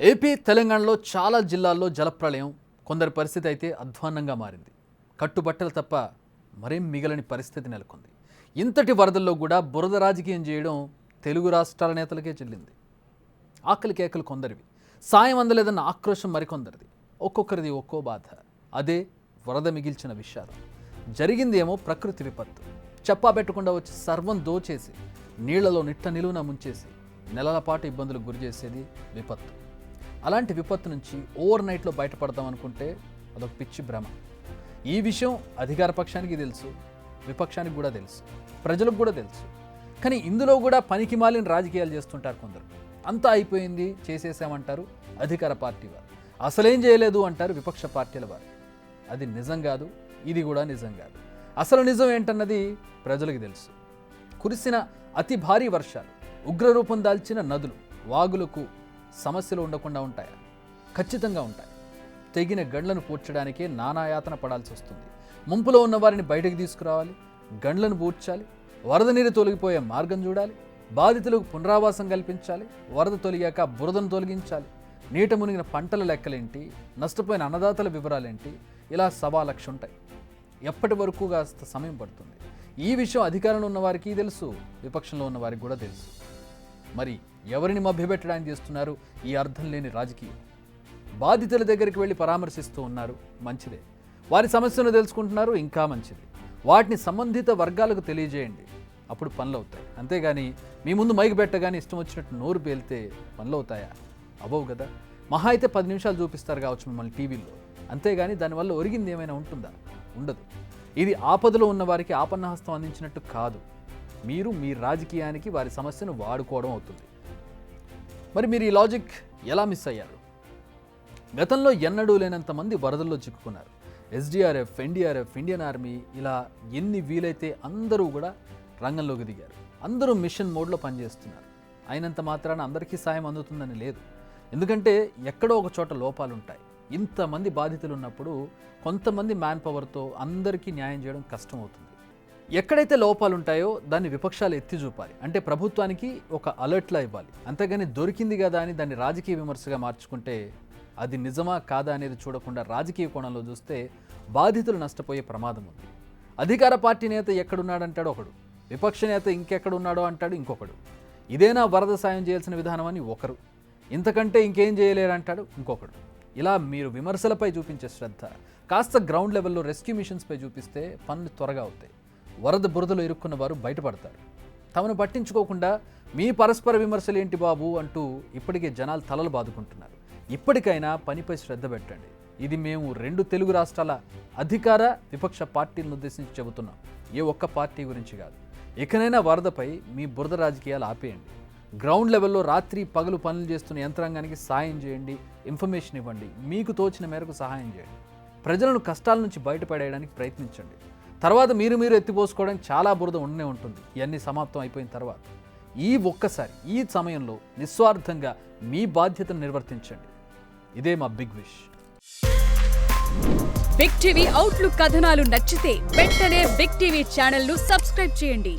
AP తెలంగాణలో చాలా జిల్లాల్లో జలప్రళయం, కొందరి పరిస్థితి అయితే అధ్వాన్నంగా మారింది. కట్టుబట్టలు తప్ప మరేం మిగలని పరిస్థితి నెలకొంది. ఇంతటి వరదల్లో కూడా బురద రాజకీయం చేయడం తెలుగు రాష్ట్రాల నేతలకే చెల్లింది. ఆకలి కేకలు కొందరివి, సాయం అందలేదన్న ఆక్రోశం మరికొందరిది. ఒక్కొక్కరిది ఒక్కో బాధ. అదే వరద మిగిల్చిన విషాదం. జరిగింది ఏమో ప్రకృతి విపత్తు. చెప్పా పెట్టకుండా వచ్చి సర్వం దోచేసి నీళ్లలో నిట్ట నిలువున ముంచేసి నెలల పాటు ఇబ్బందులకు గురి చేసేది విపత్తు. అలాంటి విపత్తు నుంచి ఓవర్ నైట్లో బయటపడదాం అనుకుంటే అదొక పిచ్చి భ్రమ. ఈ విషయం అధికార పక్షానికి తెలుసు, విపక్షానికి కూడా తెలుసు, ప్రజలకు కూడా తెలుసు. కానీ ఇందులో కూడా పనికి మాలిన రాజకీయాలు చేస్తుంటారు కొందరు. అంతా అయిపోయింది, చేసేసామంటారు అధికార పార్టీ వారు. అసలేం చేయలేదు అంటారు విపక్ష పార్టీల వారు. అది నిజం కాదు, ఇది కూడా నిజం కాదు. అసలు నిజం ఏంటన్నది ప్రజలకు తెలుసు. కురిసిన అతి భారీ వర్షాలు, ఉగ్రరూపం దాల్చిన నదులు, వాగులకు సమస్యలు ఉండకుండా ఉంటాయా? ఖచ్చితంగా ఉంటాయి. తెగిన గండ్లను పూడ్చడానికే నానాయాతన పడాల్సి వస్తుంది. ముంపులో ఉన్న వారిని బయటకు తీసుకురావాలి, గండ్లను పూడ్చాలి, వరద నీరు తొలగిపోయే మార్గం చూడాలి, బాధితులకు పునరావాసం కల్పించాలి, వరద తొలిగాక బురదను తొలగించాలి, నీట మునిగిన పంటల లెక్కలేంటి, నష్టపోయిన అన్నదాతల వివరాలేంటి, ఇలా 1,00,000 ఉంటాయి. ఎప్పటి వరకు కాస్త సమయం పడుతుంది. ఈ విషయం అధికారంలో ఉన్న వారికి తెలుసు, విపక్షంలో ఉన్న వారికి కూడా తెలుసు. మరి ఎవరిని మభ్యపెట్టడానికి చేస్తున్నారు ఈ అర్థం లేని రాజకీయం? బాధితుల దగ్గరికి వెళ్ళి పరామర్శిస్తూ ఉన్నారు, మంచిదే. వారి సమస్యను తెలుసుకుంటున్నారు, ఇంకా మంచిది. వాటిని సంబంధిత వర్గాలకు తెలియజేయండి, అప్పుడు పనులు అవుతాయి. అంతేగాని మీ ముందు మైకు పెట్టగానే ఇష్టం వచ్చినట్టు నోరు పేలితే పనులు అవుతాయా? అవ్వవు కదా. మహా అయితే 10 నిమిషాలు చూపిస్తారు కావచ్చు మిమ్మల్ని టీవీలో, అంతేగాని దానివల్ల ఒరిగింది ఏమైనా ఉంటుందా? ఉండదు. ఇది ఆపదలో ఉన్న వారికి ఆపన్నహస్తం అందించినట్టు కాదు. మీరు మీ రాజకీయానికి వారి సమస్యను వాడుకోవడం అవుతుంది. మరి మీరు ఈ లాజిక్ ఎలా మిస్ అయ్యారు? గతంలో ఎన్నడూ లేనంత మంది వరదల్లో చిక్కుకున్నారు. SDRF, NDRF, ఇండియన్ ఆర్మీ, ఇలా ఎన్ని వీలైతే అందరూ కూడా రంగంలోకి దిగారు. అందరూ మిషన్ మోడ్లో పనిచేస్తున్నారు. అయినంత మాత్రాన అందరికీ సాయం అందుతుందని లేదు. ఎందుకంటే ఎక్కడో ఒక చోట లోపాలు ఉంటాయి. ఇంతమంది బాధితులు ఉన్నప్పుడు కొంతమంది మ్యాన్ పవర్తో అందరికీ న్యాయం చేయడం కష్టం అవుతుంది. ఎక్కడైతే లోపాలు ఉంటాయో దాన్ని విపక్షాలు ఎత్తి చూపాలి. అంటే ప్రభుత్వానికి ఒక అలర్ట్లా ఇవ్వాలి. అంతేగాని దొరికింది కదా అని దాన్ని రాజకీయ విమర్శగా మార్చుకుంటే అది నిజమా కాదా అనేది చూడకుండా రాజకీయ కోణంలో చూస్తే బాధితులు నష్టపోయే ప్రమాదం ఉంది. అధికార పార్టీ నేత ఎక్కడున్నాడంటాడు ఒకడు, విపక్ష నేత ఇంకెక్కడున్నాడో అంటాడు ఇంకొకడు. ఇదేనా వరద సాయం చేయాల్సిన విధానం అని ఒకరు, ఇంతకంటే ఇంకేం చేయలేరంటాడు ఇంకొకడు. ఇలా మీరు విమర్శలపై చూపించే శ్రద్ధ కాస్త గ్రౌండ్ లెవెల్లో రెస్క్యూ మిషన్స్పై చూపిస్తే పనులు త్వరగా అవుతాయి. వరద బురదలో ఇరుక్కున్న వారు బయటపడతారు. తమను పట్టించుకోకుండా మీ పరస్పర విమర్శలు ఏంటి బాబు అంటూ ఇప్పటికే జనాలు తలలు బాదుకుంటున్నారు. ఇప్పటికైనా పనిపై శ్రద్ధ పెట్టండి. ఇది మేము 2 తెలుగు రాష్ట్రాల అధికార విపక్ష పార్టీలను ఉద్దేశించి చెబుతున్నాం, ఏ ఒక్క పార్టీ గురించి కాదు. ఇకనైనా వరదపై మీ బురద రాజకీయాలు ఆపేయండి. గ్రౌండ్ లెవెల్లో రాత్రి పగలు పనులు చేస్తున్న యంత్రాంగానికి సాయం చేయండి, ఇన్ఫర్మేషన్ ఇవ్వండి, మీకు తోచిన మేరకు సహాయం చేయండి. ప్రజలను కష్టాల నుంచి బయటపడేయడానికి ప్రయత్నించండి. తర్వాత మీరు ఎత్తిపోసుకోవడానికి చాలా బురద ఉండనే ఉంటుంది. ఇవన్నీ సమాప్తం అయిపోయిన తర్వాత ఈ ఒక్కసారి ఈ సమయంలో నిస్వార్థంగా మీ బాధ్యతను నిర్వర్తించండి. ఇదే మా big wish. Big TV outlook కథనాలు నచ్చితే వెంటనే బిగ్ టీవీ ఛానల్ ను సబ్స్క్రైబ్ చేయండి.